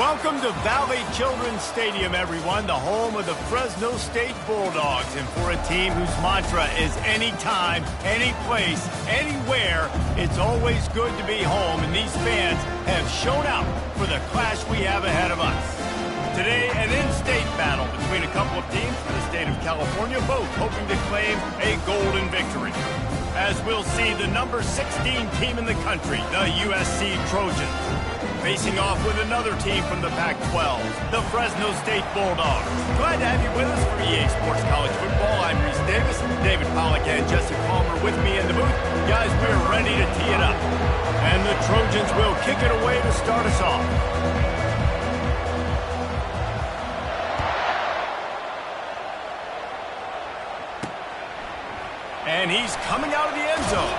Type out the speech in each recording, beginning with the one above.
Welcome to Valley Children's Stadium, everyone, the home of the Fresno State Bulldogs. And for a team whose mantra is anytime, any place, anywhere, it's always good to be home. And these fans have shown out for the clash we have ahead of us. Today, an in-state battle between a couple of teams from the state of California, both hoping to claim a golden victory. As we'll see, the number 16 team in the country, the USC Trojans, facing off with another team from the Pac-12, the Fresno State Bulldogs. Glad to have you with us for EA Sports College Football. I'm Reese Davis, David Pollack and Jesse Palmer with me in the booth. Guys, we're ready to tee it up. And the Trojans will kick it away to start us off. And he's coming out of the end zone.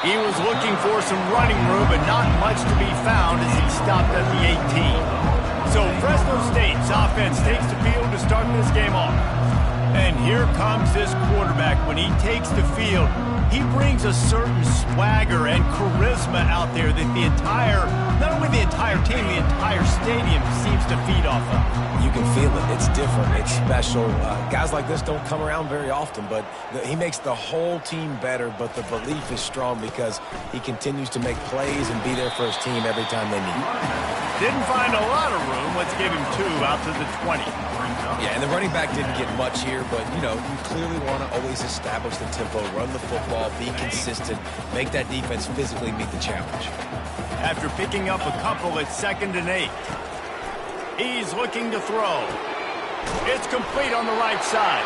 He was looking for some running room, but not much to be found as he stopped at the 18. So Fresno State's offense takes the field to start this game off. And here comes this quarterback. When he takes the field, he brings a certain swagger and charisma out there that not only the entire team, the entire stadium seems to feed off of. You can feel it. It's different. It's special. Guys like this don't come around very often, but he makes the whole team better, but the belief is strong because he continues to make plays and be there for his team every time they need. Didn't find a lot of room. Let's give him 2 out to the 20. Yeah, and the running back didn't get much here, but, you clearly want to always establish the tempo, run the football, be consistent, make that defense physically meet the challenge. After picking up a couple at 2nd and 8. He's looking to throw. It's complete on the right side.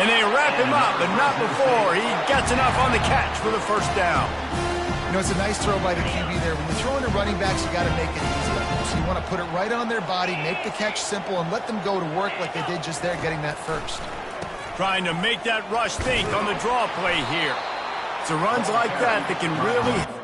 And they wrap him up, but not before he gets enough on the catch for the first down. It's a nice throw by the QB there. When you're throwing to running backs, you got to make it easy. So you want to put it right on their body, make the catch simple, and let them go to work like they did just there, getting that first. Trying to make that rush think on the draw play here. So runs like that can really...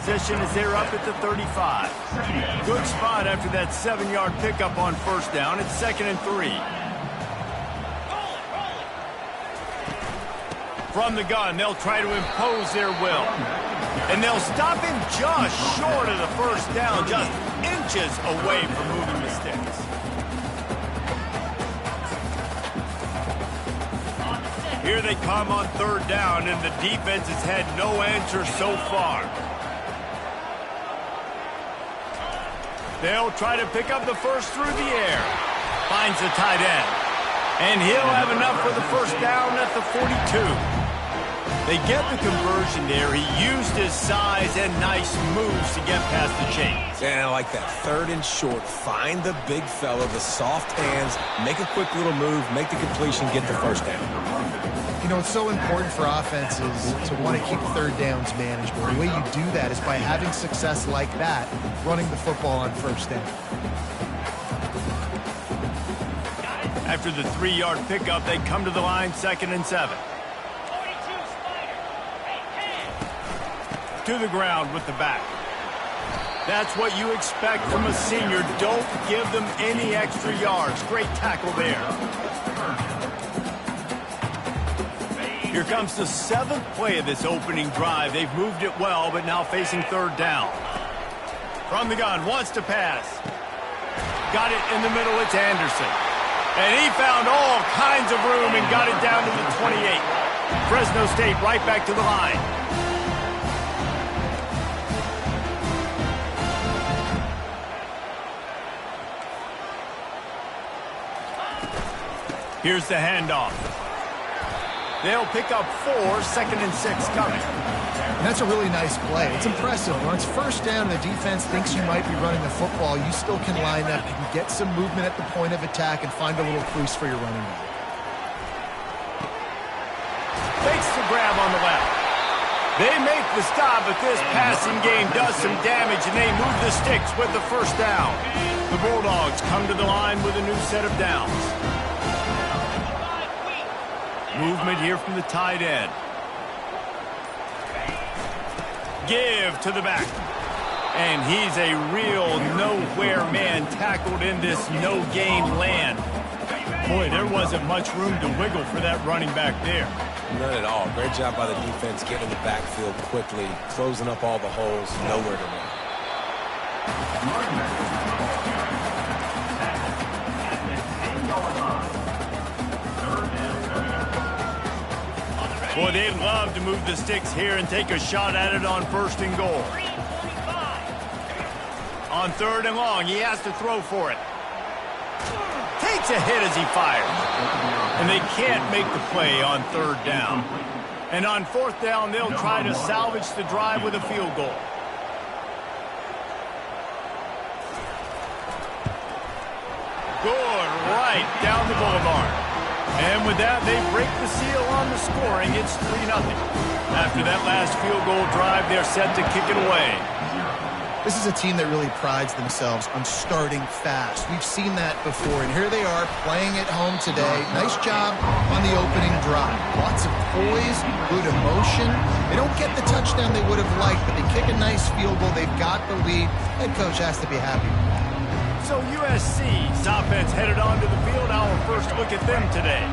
position as they're up at the 35. Good spot after that 7-yard pickup on first down. It's 2nd and 3. From the gun, they'll try to impose their will. And they'll stop him just short of the first down, just inches away from moving the sticks. Here they come on 3rd down, and the defense has had no answer so far. They'll try to pick up the first through the air. Finds the tight end. And he'll have enough for the first down at the 42. They get the conversion there. He used his size and nice moves to get past the chains. And I like that. 3rd and short. Find the big fella, the soft hands, make a quick little move, make the completion, get the first down. You know, it's so important for offenses to want to keep 3rd downs manageable. The way you do that is by having success like that, running the football on first down. After the 3-yard pickup, they come to the line, 2nd and 7. To the ground with the back. That's what you expect from a senior. Don't give them any extra yards. Great tackle there. Here comes the 7th play of this opening drive. They've moved it well, but now facing 3rd down. From the gun, wants to pass. Got it in the middle, it's Anderson. And he found all kinds of room and got it down to the 28. Fresno State right back to the line. Here's the handoff. They'll pick up 4, 2nd and 6 coming. And that's a really nice play. It's impressive. When it's first down and the defense thinks you might be running the football, you still can line up. You can get some movement at the point of attack and find a little crease for your running back. Fakes the grab on the left. They make the stop, but this passing game does some damage, and they move the sticks with the first down. The Bulldogs come to the line with a new set of downs. Movement here from the tight end. Give to the back. And he's a real nowhere man tackled in this no-game land. Boy, there wasn't much room to wiggle for that running back there. None at all. Great job by the defense getting the backfield quickly, closing up all the holes, nowhere to run. Boy, they'd love to move the sticks here and take a shot at it on 1st and goal. On 3rd and long, he has to throw for it. Takes a hit as he fires. And they can't make the play on 3rd down. And on 4th down, they'll try to salvage the drive with a field goal. Good, right down the boulevard. And with that, they break the seal on the scoring. It's 3-0. After that last field goal drive, they're set to kick it away. This is a team that really prides themselves on starting fast. We've seen that before, and here they are playing at home today. Nice job on the opening drive. Lots of poise, good emotion. They don't get the touchdown they would have liked, but they kick a nice field goal. They've got the lead. Head coach has to be happy. So USC's offense headed onto the field. Our first look at them today.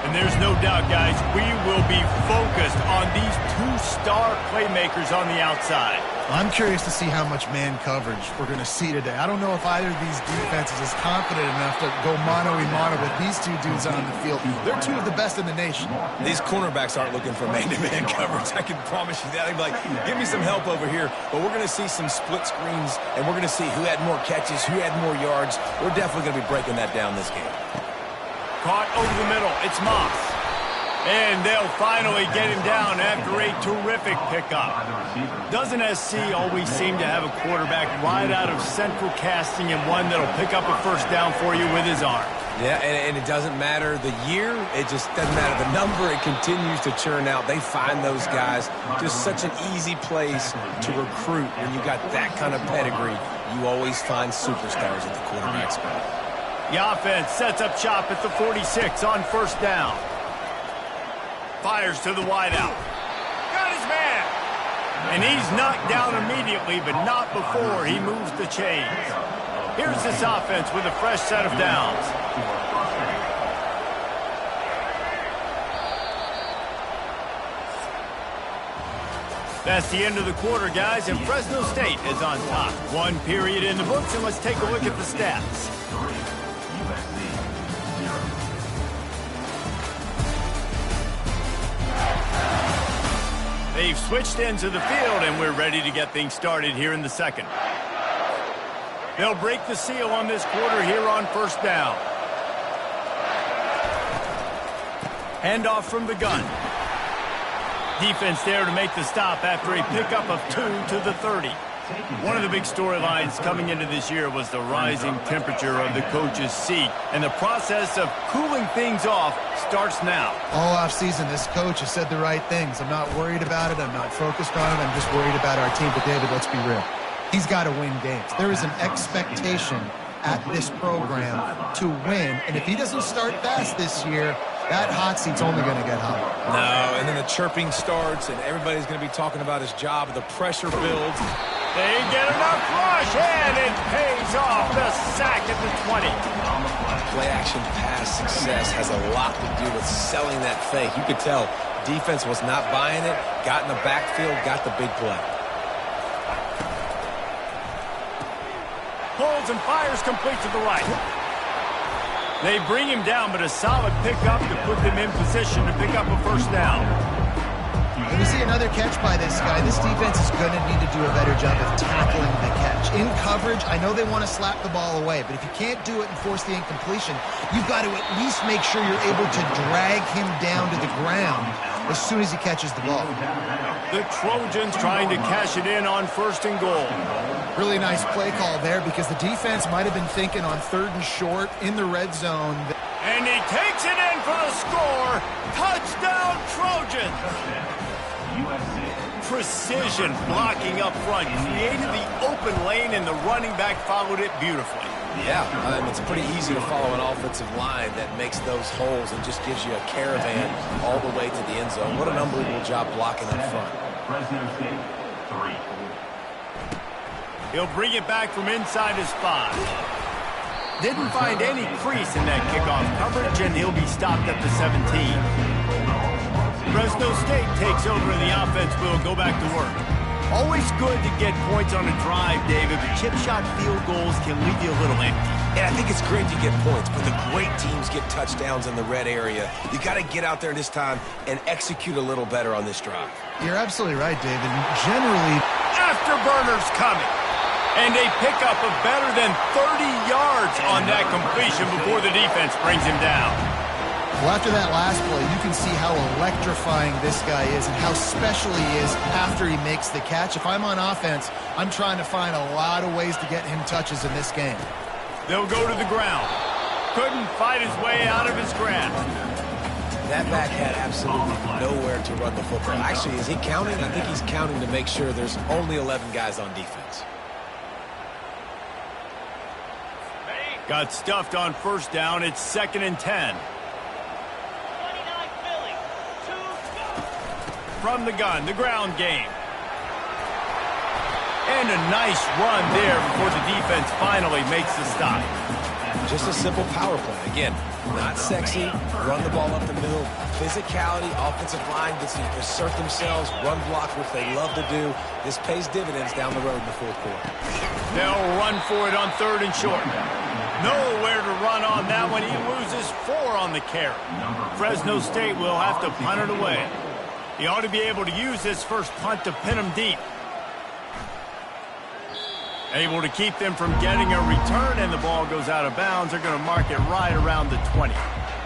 And there's no doubt, guys, we will be focused on these 2-star playmakers on the outside. I'm curious to see how much man coverage we're going to see today. I don't know if either of these defenses is confident enough to go mano-a-mano with these two dudes on the field. They're 2 of the best in the nation. These cornerbacks aren't looking for man-to-man coverage. I can promise you that. They'd be like, give me some help over here. But we're going to see some split screens, and we're going to see who had more catches, who had more yards. We're definitely going to be breaking that down this game. Caught over the middle. It's Moss. And they'll finally get him down after a terrific pickup. Doesn't SC always seem to have a quarterback right out of central casting and one that'll pick up a first down for you with his arm? Yeah, and it doesn't matter the year. It just doesn't matter the number. It continues to churn out. They find those guys. Just such an easy place to recruit when you got that kind of pedigree. You always find superstars at the quarterback spot. The offense sets up shop at the 46 on first down. Fires to the wideout. Got his man. And he's knocked down immediately, but not before he moves the chains. Here's this offense with a fresh set of downs. That's the end of the quarter, guys, and Fresno State is on top. One period in the books, and let's take a look at the stats. They've switched into the field, and we're ready to get things started here in the second. They'll break the seal on this quarter here on first down. Handoff from the gun. Defense there to make the stop after a pickup of 2 to the 30. One of the big storylines coming into this year was the rising temperature of the coach's seat, and the process of cooling things off starts now. All offseason, this coach has said the right things. I'm not worried about it. I'm not focused on it. I'm just worried about our team. But, David, let's be real. He's got to win games. There is an expectation at this program to win, and if he doesn't start fast this year, that hot seat's only going to get hotter. No, and then the chirping starts, and everybody's going to be talking about his job. The pressure builds. They get enough rush, and it pays off. The sack at the 20. Play-action pass success has a lot to do with selling that fake. You could tell defense was not buying it, got in the backfield, got the big play. Pulls and fires complete to the right. They bring him down, but a solid pickup to put them in position to pick up a first down. When we see another catch by this guy, this defense is going to need to do a better job of tackling the catch. In coverage, I know they want to slap the ball away, but if you can't do it and force the incompletion, you've got to at least make sure you're able to drag him down to the ground as soon as he catches the ball. The Trojans trying to cash it in on first and goal. Really nice play call there because the defense might have been thinking on 3rd and short in the red zone. And he takes it in for the score. Touchdown, Trojans. Precision blocking up front. Created the open lane, and the running back followed it beautifully. Yeah, it's pretty easy to follow an offensive line that makes those holes and just gives you a caravan all the way to the end zone. What an unbelievable job blocking up front. Fresno State, 3. He'll bring it back from inside his 5. Didn't find any crease in that kickoff coverage, and he'll be stopped at the 17. Fresno State takes over, and the offense will go back to work. Always good to get points on a drive, David, but chip shot field goals can leave you a little empty. And I think it's great to get points, but the great teams get touchdowns in the red area. You got to get out there this time and execute a little better on this drive. You're absolutely right, David. Generally, afterburners coming. And a pickup of better than 30 yards on that completion before the defense brings him down. Well, after that last play, you can see how electrifying this guy is and how special he is after he makes the catch. If I'm on offense, I'm trying to find a lot of ways to get him touches in this game. They'll go to the ground. Couldn't fight his way out of his grasp. That back had absolutely nowhere to run the football. Actually, is he counting? I think he's counting to make sure there's only 11 guys on defense. Got stuffed on first down. It's 2nd and 10. From the gun, the ground game. And a nice run there before the defense finally makes the stop. Just a simple power play. Again, not sexy, run the ball up the middle. Physicality, offensive line gets to assert themselves, run block, which they love to do. This pays dividends down the road in the 4th quarter. They'll run for it on 3rd and short. Nowhere to run on that one. He loses 4 on the carry. Fresno State will have to punt it away. He ought to be able to use this first punt to pin him deep. Able to keep them from getting a return, and the ball goes out of bounds. They're going to mark it right around the 20.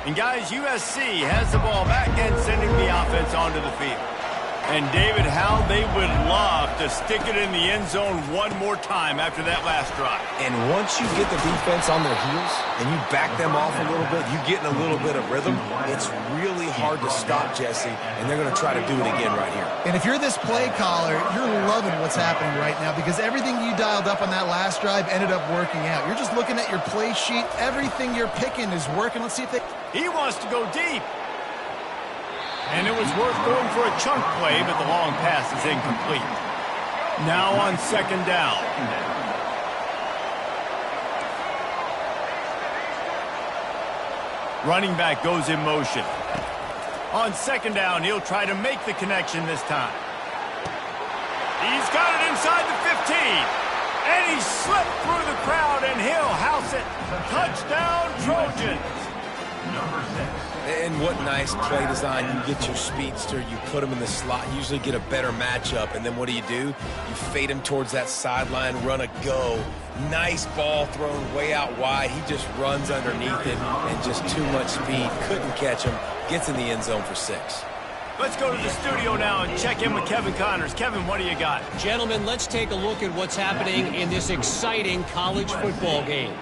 And, guys, USC has the ball back and sending the offense onto the field. And, David, how they would love to stick it in the end zone one more time after that last drive. And once you get the defense on their heels and you back them off a little bit, you get in a little bit of rhythm, it's really hard to stop, Jesse, and they're going to try to do it again right here. And if you're this play caller, you're loving what's happening right now because everything you dialed up on that last drive ended up working out. You're just looking at your play sheet. Everything you're picking is working. Let's see if they... He wants to go deep. And it was worth going for a chunk play, but the long pass is incomplete. Now on second down. Running back goes in motion. On second down, he'll try to make the connection this time. He's got it inside the 15. And he slipped through the crowd, and he'll house it. Touchdown, Trojans. Number 6. And what nice play design. You get your speedster, you put him in the slot, usually get a better matchup, and then what do? You fade him towards that sideline, run a go. Nice ball thrown way out wide. He just runs underneath it, and just too much speed. Couldn't catch him. Gets in the end zone for 6. Let's go to the studio now and check in with Kevin Connors. Kevin, what do you got? Gentlemen, let's take a look at what's happening in this exciting college football game.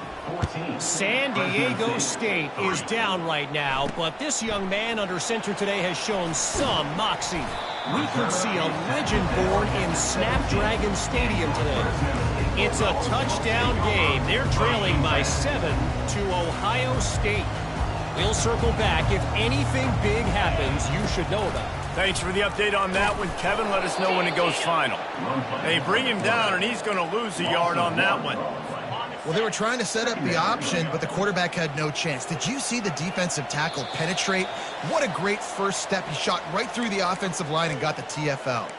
San Diego State is down right now, but this young man under center today has shown some moxie. We could see a legend born in Snapdragon Stadium today. It's a touchdown game. They're trailing by 7 to Ohio State. We'll circle back. If anything big happens, you should know about it. Thanks for the update on that one, Kevin. Let us know when it goes final. They bring him down, and he's going to lose a yard on that one. Well, they were trying to set up the option, but the quarterback had no chance. Did you see the defensive tackle penetrate? What a great first step. He shot right through the offensive line and got the TFL.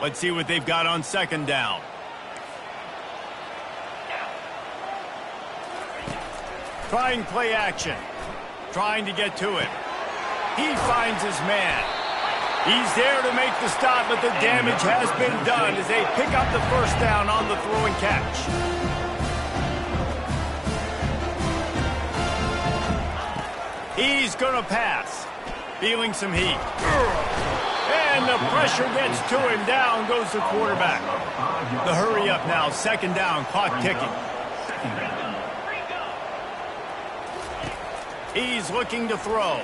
Let's see what they've got on second down. Trying play action. Trying to get to him. He finds his man. He's there to make the stop, but the damage has been done as they pick up the first down on the throw and catch. He's going to pass. Feeling some heat. And the pressure gets to him. Down goes the quarterback. The hurry up now. Second down. Clock ticking. He's looking to throw.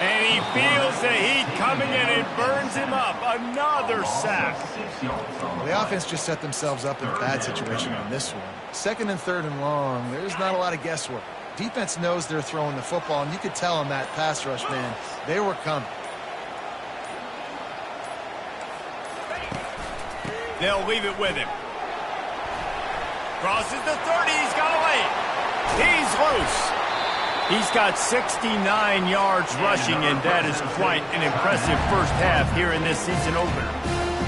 And he feels the heat coming and it burns him up. Another sack. Well, the offense just set themselves up in a bad situation on this one. Second and third and long, there's not a lot of guesswork. Defense knows they're throwing the football, and you could tell on that pass rush, man, they were coming. They'll leave it with him. Crosses the 30. He's got away. He's loose. He's got 69 yards rushing, and that is quite an impressive first half here in this season opener.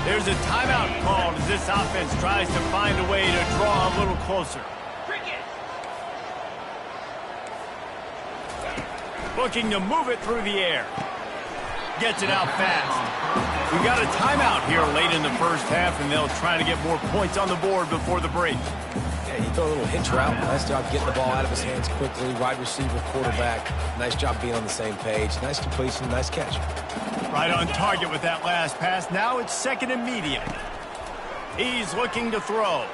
There's a timeout called as this offense tries to find a way to draw a little closer. Looking to move it through the air. Gets it out fast. We got a timeout here late in the first half, and they'll try to get more points on the board before the break. He threw a little hitch route. Nice job getting the ball out of his hands quickly. Wide receiver, quarterback. Nice job being on the same page. Nice completion, nice catch. Right on target with that last pass. Now it's second and medium. He's looking to throw.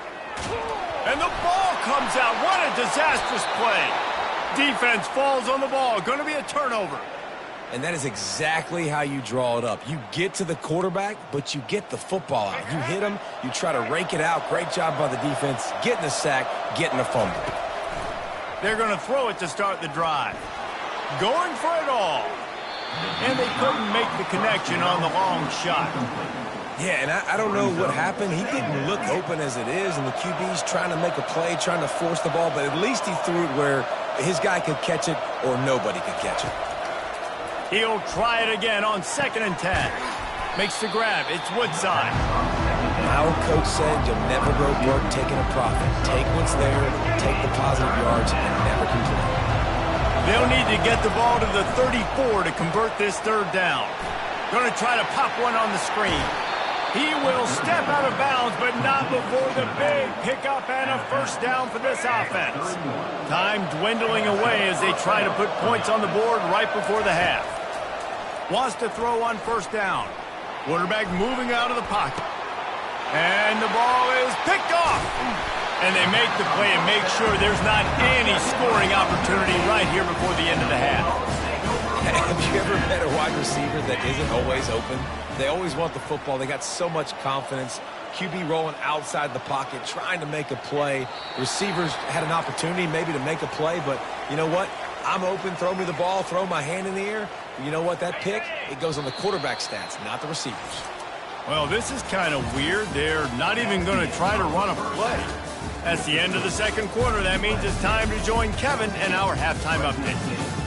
And the ball comes out. What a disastrous play. Defense falls on the ball. Going to be a turnover. And that is exactly how you draw it up. You get to the quarterback, but you get the football out. You hit him, you try to rake it out. Great job by the defense. Getting a sack, getting a fumble. They're going to throw it to start the drive. Going for it all. And they couldn't make the connection on the long shot. Yeah, and I don't know what happened. He didn't look open as it is, and the QB's trying to make a play, trying to force the ball, but at least he threw it where his guy could catch it or nobody could catch it. He'll try it again on second and 10. Makes the grab. It's Woodside. Our coach said you'll never go broke taking a profit. Take what's there, take the positive yards, and never complain. They'll need to get the ball to the 34 to convert this third down. Going to try to pop one on the screen. He will step out of bounds, but not before the big pickup and a first down for this offense. Time dwindling away as they try to put points on the board right before the half. Wants to throw on first down. Quarterback moving out of the pocket. And the ball is picked off. And they make the play and make sure there's not any scoring opportunity right here before the end of the half. Have you ever met a wide receiver that isn't always open? They always want the football. They got so much confidence. QB rolling outside the pocket, trying to make a play. Receivers had an opportunity maybe to make a play, but you know what? I'm open, throw me the ball, throw my hand in the air. You know what? That pick, it goes on the quarterback stats, not the receivers. Well, this is kind of weird. They're not even going to try to run a play. That's the end of the second quarter. That means it's time to join Kevin and our halftime update.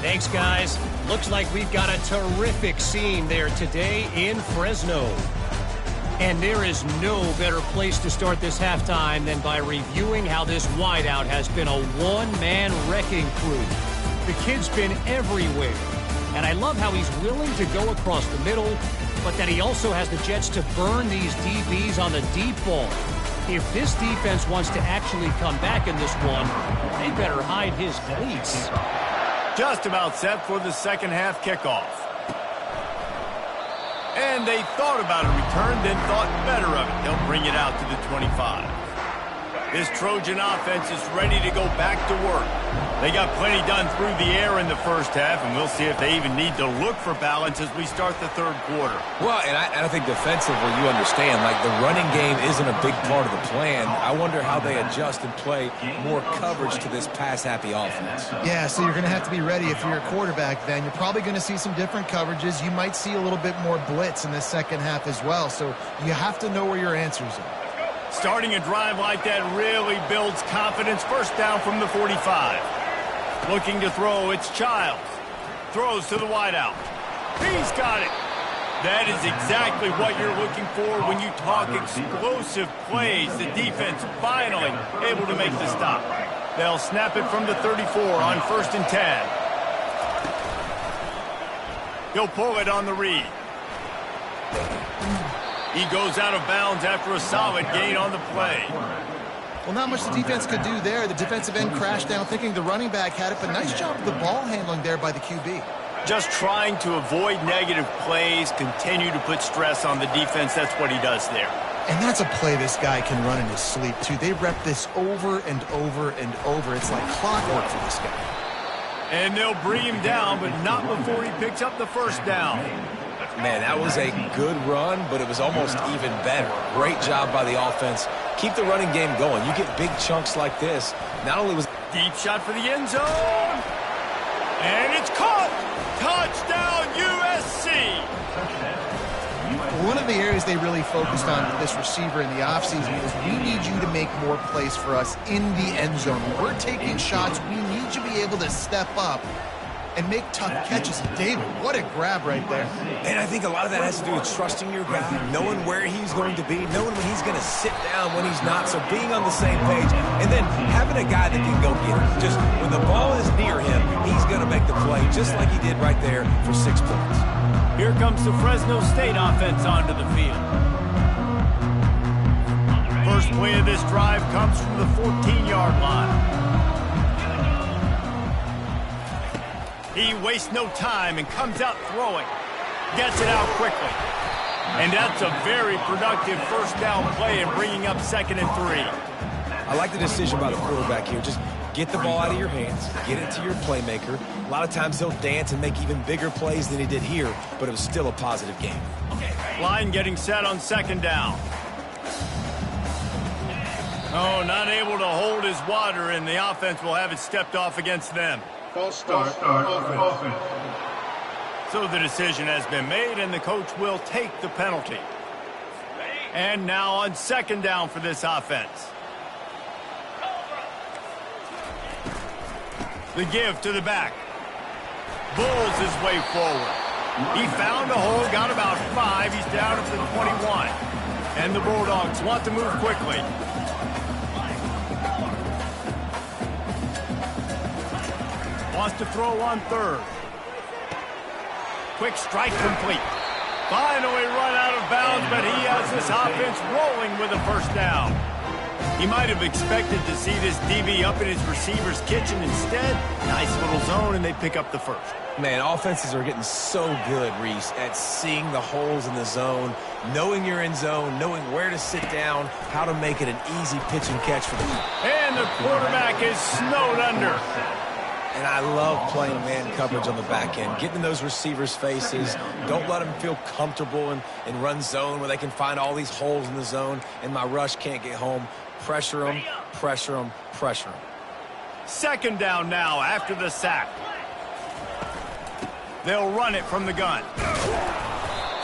Thanks, guys. Looks like we've got a terrific scene there today in Fresno. And there is no better place to start this halftime than by reviewing how this wideout has been a one-man wrecking crew. The kid's been everywhere. And I love how he's willing to go across the middle, but that he also has the jets to burn these DBs on the deep ball. If this defense wants to actually come back in this one, they better hide his cleats. Just about set for the second half kickoff. And they thought about a return, then thought better of it. They'll bring it out to the 25. This Trojan offense is ready to go back to work. They got plenty done through the air in the first half, and we'll see if they even need to look for balance as we start the third quarter. Well, and I think defensively, you understand, like the running game isn't a big part of the plan. I wonder how they adjust and play more coverage to this pass-happy offense. Yeah, so you're going to have to be ready if you're a quarterback then. You're probably going to see some different coverages. You might see a little bit more blitz in the second half as well, so you have to know where your answers are. Starting a drive like that really builds confidence. First down from the 45. Looking to throw, it's Childs. Throws to the wideout. He's got it. That is exactly what you're looking for when you talk explosive plays. The defense finally able to make the stop. They'll snap it from the 34 on 1st and 10. He'll pull it on the read. He goes out of bounds after a solid gain on the play. Well, not much the defense could do there. The defensive end crashed down thinking the running back had it, but nice job of the ball handling there by the QB. Just trying to avoid negative plays, continue to put stress on the defense. That's what he does there. And that's a play this guy can run in his sleep, too. They rep this over and over and over. It's like clockwork for this guy. And they'll bring him down, but not before he picks up the first down. Man, that was a good run, but it was almost even better. Great job by the offense. Keep the running game going. You get big chunks like this. Not only was... Deep shot for the end zone. And it's caught. Touchdown, USC. One of the areas they really focused on with this receiver in the offseason is we need you to make more plays for us in the end zone. When we're taking shots, we need you to be able to step up and make tough catches. David, what a grab right there. And I think a lot of that has to do with trusting your guy, knowing where he's going to be, knowing when he's going to sit down, when he's not, so being on the same page, and then having a guy that can go get it. Just when the ball is near him, he's going to make the play, just like he did right there for 6 points. Here comes the Fresno State offense onto the field. First play of this drive comes from the 14-yard line. He wastes no time and comes out throwing. Gets it out quickly. And that's a very productive first down play and bringing up 2nd and 3. I like the decision by the quarterback here. Just get the ball out of your hands, get it to your playmaker. A lot of times he'll dance and make even bigger plays than he did here, but it was still a positive game. Line getting set on 2nd down. Oh, not able to hold his water, and the offense will have it stepped off against them. False start offense. So the decision has been made, and the coach will take the penalty. And now on 2nd down for this offense. The give to the back. Bulls his way forward. He found a hole, got about 5. He's down at the 21. And the Bulldogs want to move quickly. Wants to throw on 3rd. Quick strike complete. Finally run out of bounds, but he has this offense rolling with a first down. He might have expected to see this DB up in his receiver's kitchen. Instead, nice little zone, and they pick up the first. Man, offenses are getting so good, Reese, at seeing the holes in the zone, knowing you're in zone, knowing where to sit down, how to make it an easy pitch and catch for them. And the quarterback is snowed under. And I love playing man coverage on the back end, getting in those receivers' faces. Don't let them feel comfortable in run zone where they can find all these holes in the zone and my rush can't get home. Pressure them, pressure them, pressure them. 2nd down now after the sack. They'll run it from the gun.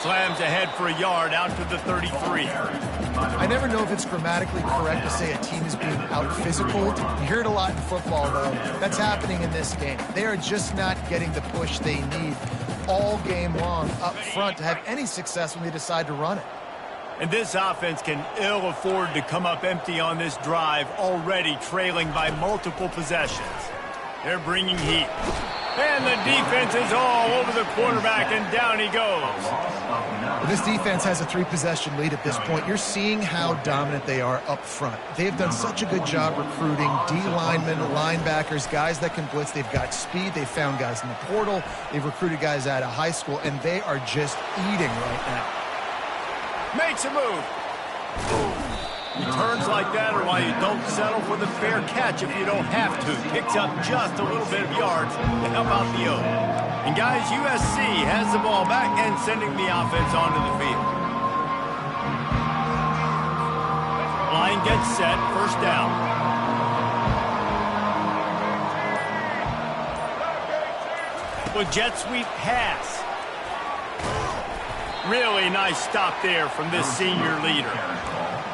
Slams ahead for a yard out to the 33. I never know if it's grammatically correct to say a team is being out-physicaled. You hear it a lot in football, though. That's happening in this game. They are just not getting the push they need all game long up front to have any success when they decide to run it. And this offense can ill afford to come up empty on this drive, already trailing by multiple possessions. They're bringing heat. And the defense is all over the quarterback, and down he goes. Well, this defense has a 3-possession lead at this point. You're seeing how dominant they are up front. They have done such a good job recruiting D-linemen, linebackers, guys that can blitz. They've got speed. They've found guys in the portal. They've recruited guys out of high school, and they are just eating right now. Makes a move. Returns like that are why you don't settle for the fair catch if you don't have to. Picks up just a little bit of yards to help out the O. And guys, USC has the ball back and sending the offense onto the field. Line gets set, first down. With jet sweep pass. Really nice stop there from this senior leader.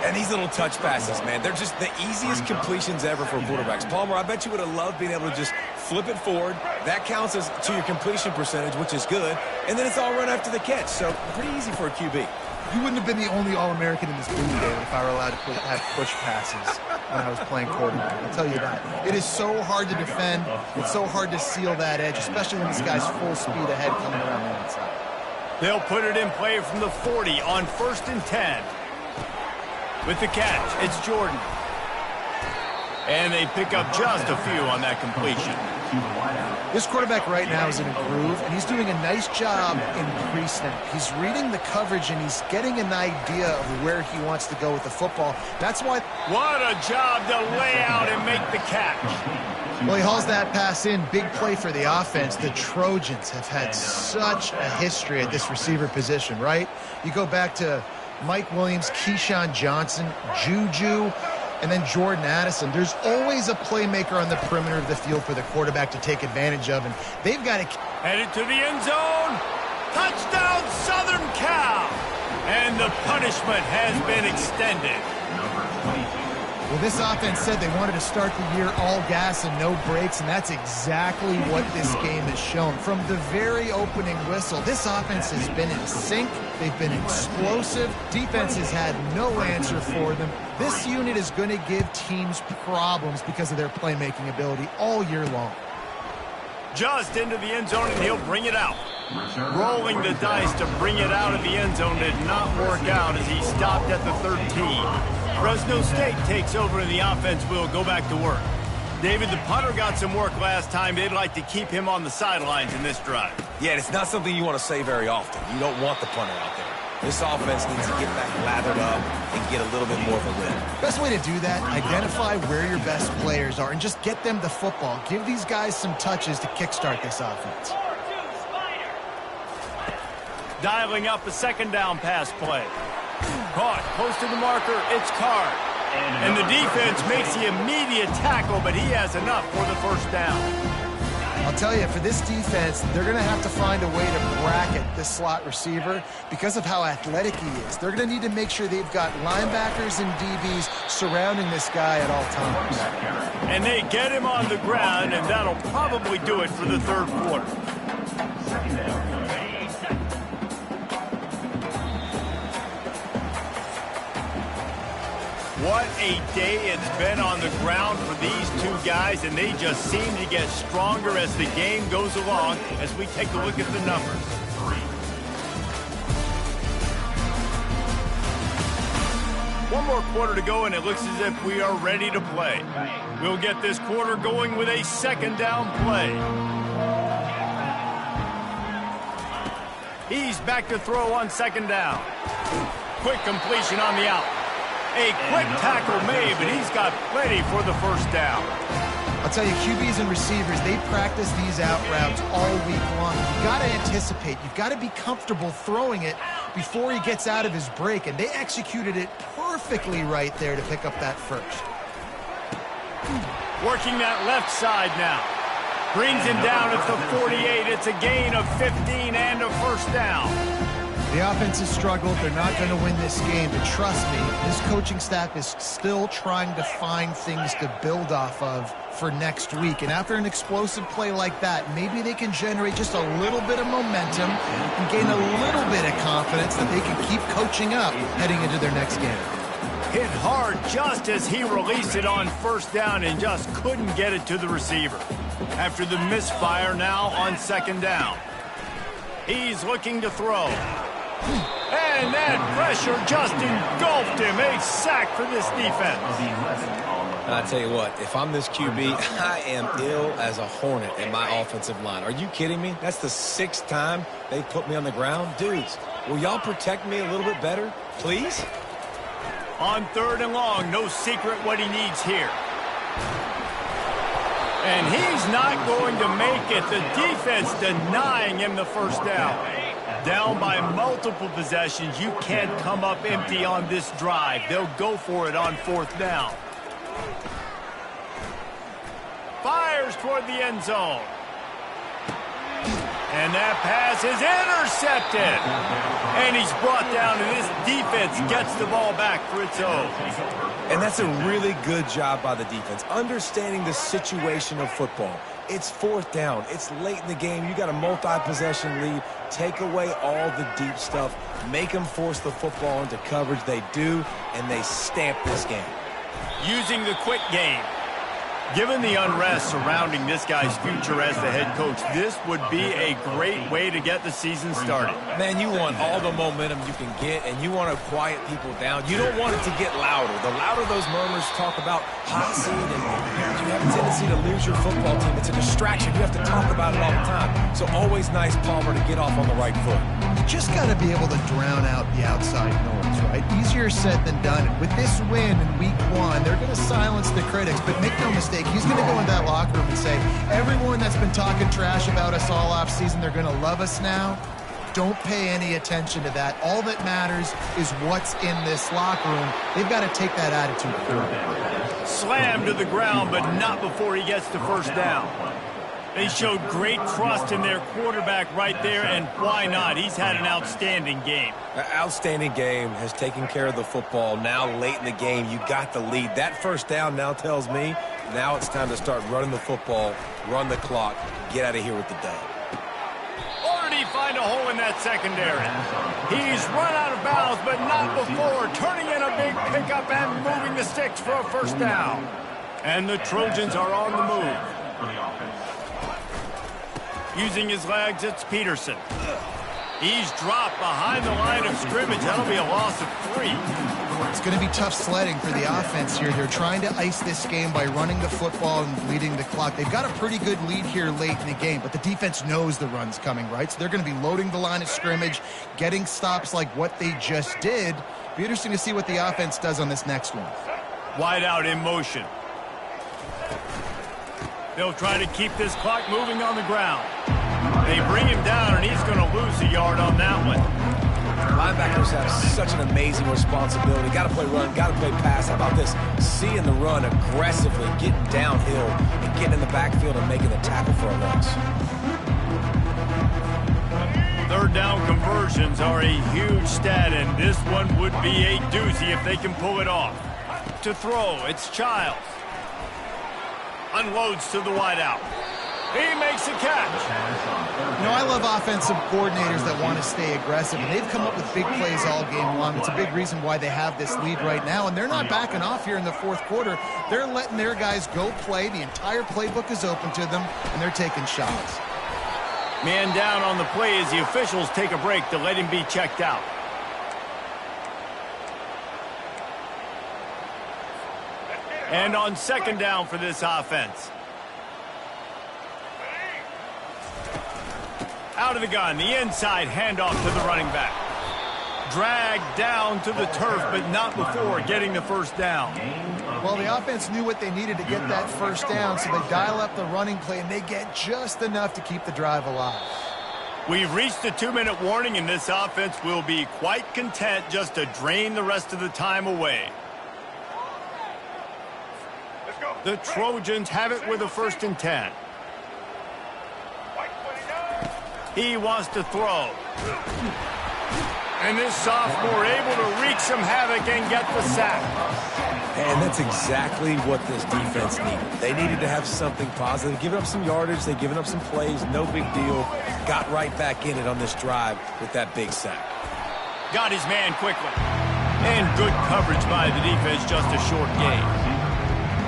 And these little touch passes, man, they're just the easiest completions ever for quarterbacks. Palmer, I bet you would have loved being able to just flip it forward. That counts as to your completion percentage, which is good. And then it's all run after the catch, so pretty easy for a QB. You wouldn't have been the only All-American in this league, David, if I were allowed to have push passes when I was playing quarterback. I'll tell you that. It is so hard to defend. It's so hard to seal that edge, especially when this guy's full speed ahead coming around the inside. They'll put it in play from the 40 on 1st and 10. With the catch, it's Jordan. And they pick up just a few on that completion. This quarterback right now is in a groove, and he's doing a nice job in pre-snap. He's reading the coverage, and he's getting an idea of where he wants to go with the football. That's why... What a job to lay out and make the catch. Well, he hauls that pass in. Big play for the offense. The Trojans have had such a history at this receiver position, right? You go back to Mike Williams, Keyshawn Johnson, Juju, and then Jordan Addison. There's always a playmaker on the perimeter of the field for the quarterback to take advantage of, and they've got to... Headed to the end zone. Touchdown, Southern Cal. And the punishment has been extended. Well, this offense said they wanted to start the year all gas and no brakes, and that's exactly what this game has shown. From the very opening whistle, this offense has been in sync. They've been explosive. Defense has had no answer for them. This unit is going to give teams problems because of their playmaking ability all year long. Just into the end zone, and he'll bring it out. Rolling the dice to bring it out of the end zone did not work out as he stopped at the 13. Fresno State takes over and the offense will go back to work. David, the punter got some work last time. They'd like to keep him on the sidelines in this drive. Yeah, it's not something you want to say very often. You don't want the punter out there. This offense needs to get back lathered up and get a little bit more of a lift. Best way to do that, identify where your best players are and just get them the football. Give these guys some touches to kickstart this offense. Dialing up a second down pass play. Caught, close to the marker, it's Card. And the defense makes the immediate tackle, but he has enough for the first down. I'll tell you, for this defense, they're going to have to find a way to bracket this slot receiver because of how athletic he is. They're going to need to make sure they've got linebackers and DBs surrounding this guy at all times. And they get him on the ground, and that'll probably do it for the third quarter. What a day it's been on the ground for these two guys, and they just seem to get stronger as the game goes along as we take a look at the numbers. One more quarter to go, and it looks as if we are ready to play. We'll get this quarter going with a second down play. He's back to throw on second down. Quick completion on the out. A quick tackle made, but he's got plenty for the first down. I'll tell you, QBs and receivers, they practice these out routes all week long. You've got to anticipate. You've got to be comfortable throwing it before he gets out of his break, and they executed it perfectly right there to pick up that first. Working that left side now. Brings him down at the 48. It's a gain of 15 and a first down. The offense has struggled. They're not going to win this game. But trust me, this coaching staff is still trying to find things to build off of for next week. And after an explosive play like that, maybe they can generate just a little bit of momentum and gain a little bit of confidence that they can keep coaching up heading into their next game. Hit hard just as he released it on first down and just couldn't get it to the receiver. After the misfire, now on second down. He's looking to throw. And that pressure just engulfed him. A sack for this defense. I tell you what, if I'm this QB, I am ill as a hornet in my offensive line. Are you kidding me? That's the 6th time they put me on the ground. Dudes, will y'all protect me a little bit better, please? On 3rd and long, no secret what he needs here. And he's not going to make it. The defense denying him the first down. Down by multiple possessions. You can't come up empty on this drive. They'll go for it on 4th down. Fires toward the end zone. And that pass is intercepted. And he's brought down, and this defense gets the ball back for its own. And that's a really good job by the defense, understanding the situation of football. It's 4th down. It's late in the game. You got a multi-possession lead. Take away all the deep stuff. Make them force the football into coverage. They do, and they stamp this game. Using the quick game. Given the unrest surrounding this guy's future as the head coach, this would be a great way to get the season started. Man, you want all the momentum you can get, and you want to quiet people down. You don't want it to get louder. The louder those murmurs talk about hot seat, and you have a tendency to lose your football team. It's a distraction. You have to talk about it all the time. So always nice, Palmer, to get off on the right foot. You just got to be able to drown out the outside noise, right? Easier said than done. And with this win in week 1, they're going to silence the critics. But make no mistake, he's going to go in that locker room and say, everyone that's been talking trash about us all off season, they're going to love us now. Don't pay any attention to that. All that matters is what's in this locker room. They've got to take that attitude forward. Slammed to the ground, but not before he gets to first down. They showed great trust in their quarterback right there, and why not? He's had an outstanding game. An outstanding game, has taken care of the football. Now late in the game, you got the lead. That first down now tells me now it's time to start running the football, run the clock, get out of here with the dub. Or did he find a hole in that secondary? He's run out of bounds, but not before, turning in a big pickup and moving the sticks for a first down. And the Trojans are on the move. Using his legs, it's Peterson. He's dropped behind the line of scrimmage. That'll be a loss of 3. It's going to be tough sledding for the offense here. They're trying to ice this game by running the football and leading the clock. They've got a pretty good lead here late in the game, but the defense knows the run's coming, right? So they're going to be loading the line of scrimmage, getting stops like what they just did. Be interesting to see what the offense does on this next one. Wide out in motion. They'll try to keep this clock moving on the ground. They bring him down, and he's going to lose a yard on that one. Linebackers have such an amazing responsibility. Got to play run, got to play pass. How about this? Seeing the run aggressively, getting downhill, and getting in the backfield and making the tackle for a loss. 3rd down conversions are a huge stat, and this one would be a doozy if they can pull it off. To throw, it's Childs. Unloads to the wideout. He makes a catch. You know, I love offensive coordinators that want to stay aggressive, and they've come up with big plays all game long. It's a big reason why they have this lead right now, and they're not backing off here in the 4th quarter. They're letting their guys go play. The entire playbook is open to them, and they're taking shots. Man down on the play as the officials take a break to let him be checked out. And on 2nd down for this offense. Out of the gun, the inside handoff to the running back. Dragged down to the turf, but not before getting the first down. Well, the offense knew what they needed to get that first down, so they dial up the running play, and they get just enough to keep the drive alive. We've reached a 2-minute warning, and this offense will be quite content just to drain the rest of the time away. The Trojans have it with a 1st and 10. He wants to throw. And this sophomore able to wreak some havoc and get the sack. And that's exactly what this defense needed. They needed to have something positive. Giving up some yardage, they've given up some plays, no big deal. Got right back in it on this drive with that big sack. Got his man quickly. And good coverage by the defense, just a short gain.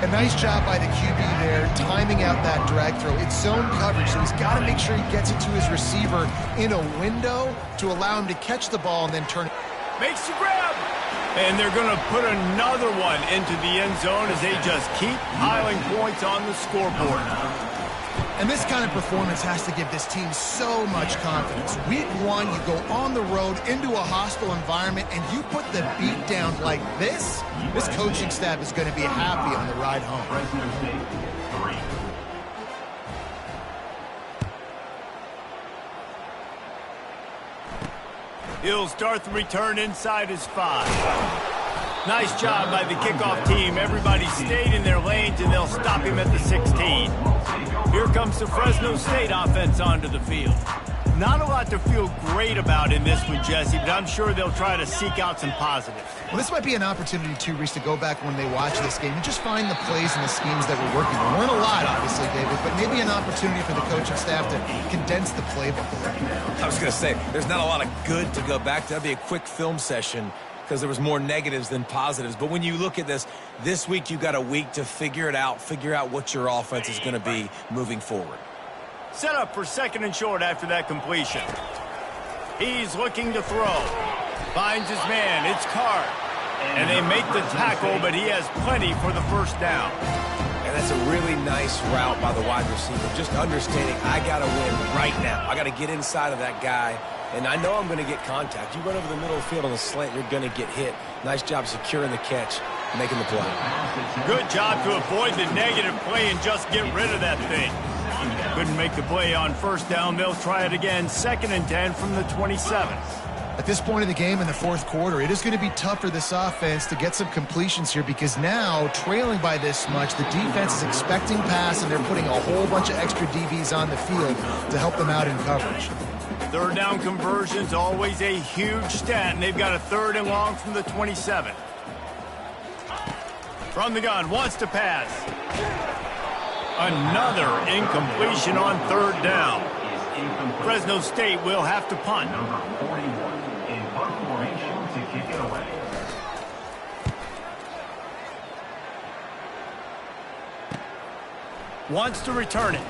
A nice job by the QB there, timing out that drag throw. It's zone coverage, so he's got to make sure he gets it to his receiver in a window to allow him to catch the ball and then turn it. Makes the grab. And they're going to put another one into the end zone as they just keep piling points on the scoreboard. And this kind of performance has to give this team so much confidence. Week 1, you go on the road into a hostile environment, and you put the beat down like this, this coaching staff is going to be happy on the ride home. Fresno State, 3. He'll start the return inside his 5. Nice job by the kickoff team. Everybody stayed in their lanes, and they'll stop him at the 16. Here comes the Fresno State offense onto the field. Not a lot to feel great about in this one, Jesse, but I'm sure they'll try to seek out some positives. Well, this might be an opportunity, too, Reese, to go back when they watch this game and just find the plays and the schemes that were working. There weren't a lot, obviously, David, but maybe an opportunity for the coaching staff to condense the playbook. I was going to say, there's not a lot of good to go back to. That'd be a quick film session because there was more negatives than positives. But when you look at this week you got a week to figure it out, figure out what your offense is going to be moving forward. Set up for second and short after that completion. He's looking to throw. Finds his man. It's Card. And they make the tackle, but he has plenty for the first down. And that's a really nice route by the wide receiver. Just understanding I got to win right now. I got to get inside of that guy. And I know I'm going to get contact. You run over the middle of the field on the slant, you're going to get hit. Nice job securing the catch, making the play. Good job to avoid the negative play and just get rid of that thing. Couldn't make the play on first down. They'll try it again. 2nd and 10 from the 27. At this point in the game in the fourth quarter, it is going to be tough for this offense to get some completions here because now, trailing by this much, the defense is expecting pass, and they're putting a whole bunch of extra DBs on the field to help them out in coverage. Third down conversion's always a huge stat, and they've got a 3rd and long from the 27. From the gun, wants to pass. Another incompletion on 3rd down. Fresno State will have to punt. number 41 in punt formation to kick it away. Wants to return it.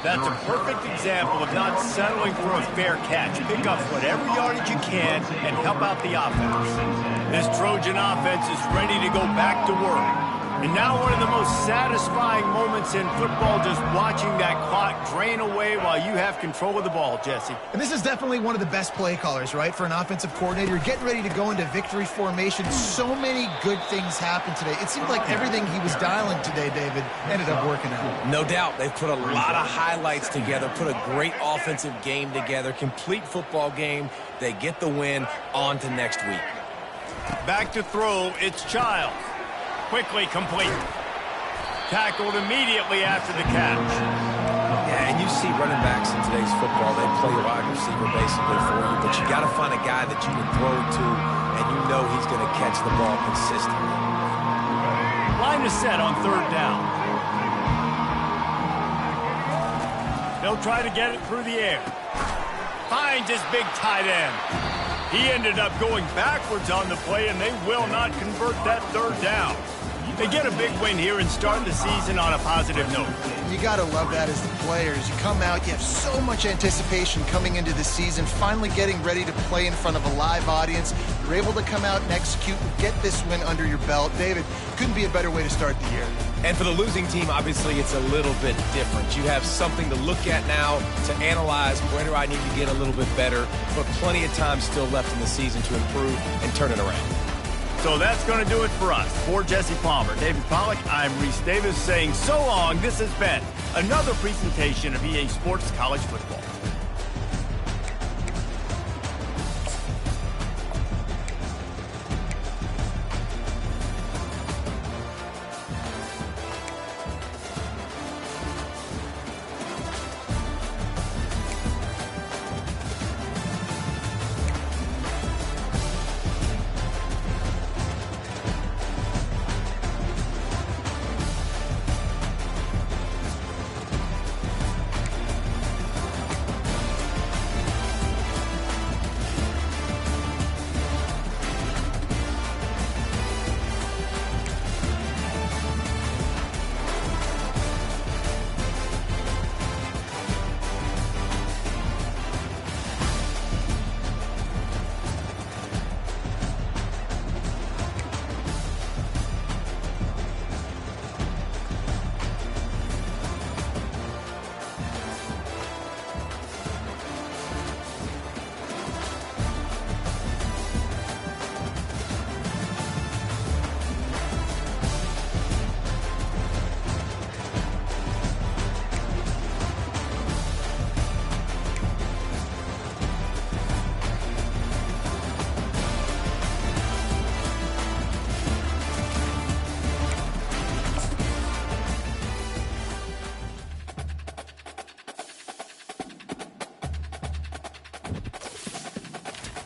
That's a perfect example of not settling for a fair catch. Pick up whatever yardage you can and help out the offense. This Trojan offense is ready to go back to work. And now one of the most satisfying moments in football, just watching that clock drain away while you have control of the ball, Jesse. And this is definitely one of the best play callers, right, for an offensive coordinator. Getting ready to go into victory formation. So many good things happened today. It seemed like everything he was dialing today, David, ended up working out. No doubt. They've put a lot of highlights together, put a great offensive game together, complete football game. They get the win. On to next week. Back to throw, it's Childs. Quickly complete. Tackled immediately after the catch. Yeah, and you see running backs in today's football, they play a wide receiver basically for you, but you got to find a guy that you can throw it to, and you know he's going to catch the ball consistently. Line is set on 3rd down. They'll try to get it through the air. Finds his big tight end. He ended up going backwards on the play, and they will not convert that 3rd down. They get a big win here and start the season on a positive note. You got to love that as the players. You come out, you have so much anticipation coming into the season, finally getting ready to play in front of a live audience. You're able to come out and execute and get this win under your belt. David, couldn't be a better way to start the year. And for the losing team, obviously, it's a little bit different. You have something to look at now to analyze where do I need to get a little bit better, but plenty of time still left in the season to improve and turn it around. So that's going to do it for us. For Jesse Palmer, David Pollack, I'm Reese Davis saying so long. This has been another presentation of EA Sports College Football.